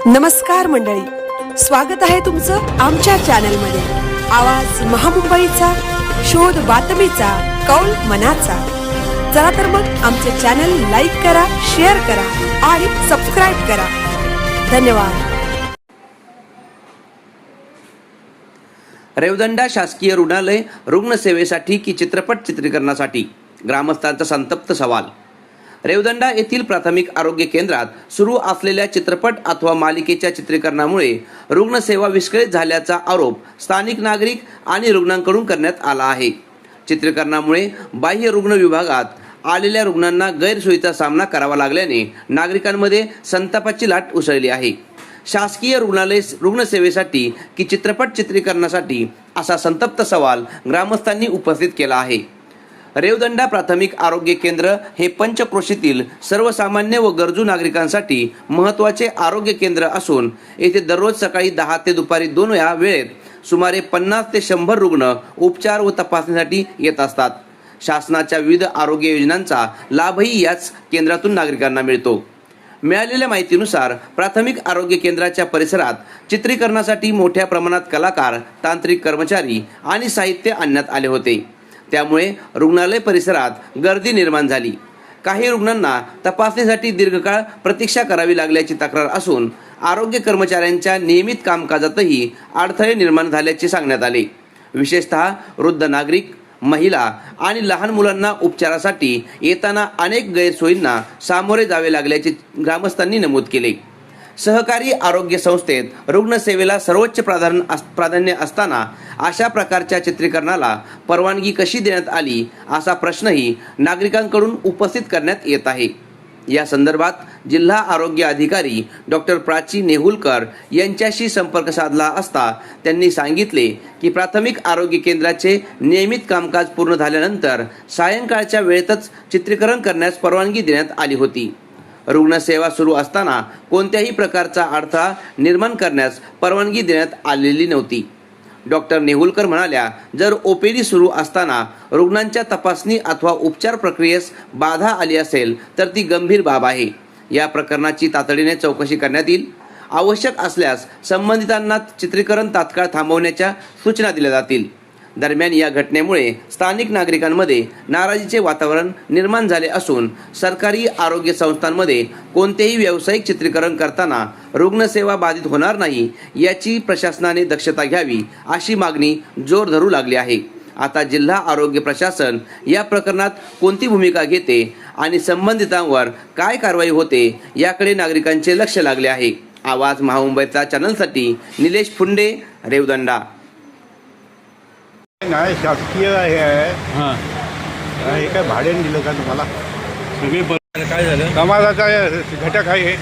नमस्कार मंडळी, स्वागत आहे तुमचं आमच्या चॅनलमध्ये। आवाज महामुंबईचा, शोध बातमीचा, कौल मनाचा। चला तर मग आमचे चॅनल लाईक करा, शेअर करा आणि सबस्क्राइब करा। धन्यवाद। रेवदंडा शासकीय रुग्णालय रुग्णसेवेसाठी की चित्रपट चित्रीकरणासाठी? ग्रामस्थांचा संतप्त सवाल। रेवदंडा येथील प्राथमिक आरोग्य केंद्रात सुरू असलेल्या चित्रपट अथवा मालिकेच्या चित्रीकरणामुळे रुग्णसेवा विस्कळीत झाल्याचा आरोप स्थानिक नागरिक आणि रुग्णांकडून करण्यात आला आहे। चित्रीकरणामुळे बाह्य रुग्ण विभागात आलेल्या रुग्णांना गैरसोयीचा सामना करावा लागल्याने नागरिकांमध्ये संतापाची लाट उसळली आहे। शासकीय रुग्णालय रुग्णसेवेसाठी की चित्रपट चित्रीकरणासाठी असा संतप्त सवाल ग्रामस्थांनी उपस्थित केला आहे। रेवदंडा प्राथमिक आरोग्य केंद्र हे पंचक्रोशीतील सर्वसामान्य व गरजू नागरिकांसाठी महत्त्वाचे आरोग्य केंद्र असून येथे दररोज सकाळी 10 ते दुपारी 2 या वेळेत सुमारे 50 ते 100 रुग्ण उपचार व तपासणीसाठी येत असतात। शासनाच्या विविध आरोग्य योजनांचा लाभही याच केंद्रातून नागरिकांना मिळतो। मिळालेल्या माहितीनुसार प्राथमिक आरोग्य केंद्राच्या परिसरात चित्रीकरणासाठी मोठ्या प्रमाणात कलाकार, तांत्रिक कर्मचारी आणि साहित्य आणण्यात आले होते। त्यामुळे रुग्णालय परिसरात गर्दी निर्माण झाली। काही रुग्णांना तपासणीसाठी दीर्घकाळ प्रतीक्षा करावी लागल्याची तक्रार असून आरोग्य कर्मचाऱ्यांच्या नियमित कामकाजातही अडथळे निर्माण झाल्याचे सांगण्यात आले। विशेषतः वृद्ध नागरिक, महिला आणि लहान मुलांना उपचारासाठी येताना अनेक गैरसोयींना सामोरे जावे लागल्याचे ग्रामस्थांनी नमूद केले। सहकारी आरोग्य संस्थेत रुग्णसेवेला सर्वोच्च प्राधान्य असताना अशा प्रकारच्या चित्रीकरणाला परवानगी कशी देण्यात आली असा प्रश्नही नागरिकांकडून उपस्थित करण्यात येत आहे। या संदर्भात जिल्हा आरोग्य अधिकारी डॉक्टर प्राची नेहुलकर यांच्याशी संपर्क साधला असता त्यांनी सांगितले की प्राथमिक आरोग्य केंद्राचे नियमित कामकाज पूर्ण झाल्यानंतर सायंकाळच्या वेळेतच चित्रीकरण करण्यास परवानगी देण्यात आली होती। रुग्णसेवा सुरू असताना कोणत्याही प्रकारचा अडथळा निर्माण करण्यास परवानगी देण्यात आलेली नव्हती। डॉक्टर नेहुलकर म्हणाल्या, जर ओपीडी सुरू असताना रुग्णांच्या तपासणी अथवा उपचार प्रक्रियेस बाधा आली असेल तर ती गंभीर बाब आहे। या प्रकरणाची तातडीने चौकशी करण्यात येईल। आवश्यक असल्यास संबंधितांना चित्रीकरण तात्काळ थांबवण्याच्या सूचना दिल्या जातील। दरम्यान या घटनेमुळे स्थानिक नागरिकांमध्ये नाराजीचे वातावरण निर्माण झाले असून सरकारी आरोग्य संस्थांमध्ये कोणतेही व्यावसायिक चित्रीकरण करताना रुग्णसेवा बाधित होणार नाही याची प्रशासनाने दक्षता घ्यावी अशी मागणी जोर धरू लागली आहे। आता जिल्हा आरोग्य प्रशासन या प्रकरणात कोणती भूमिका घेते आणि संबंधितांवर काय कारवाई होते याकडे नागरिकांचे लक्ष लागले आहे। आवाज महामुंबईचा चॅनलसाठी निलेश फुंडे, रेवदंडा। नाही शासकीय हे आहे। हां, हे काय भाड्याने दिलं का तुम्हाला? तुम्ही काय झालं? समाजाचा घटक आहे हे।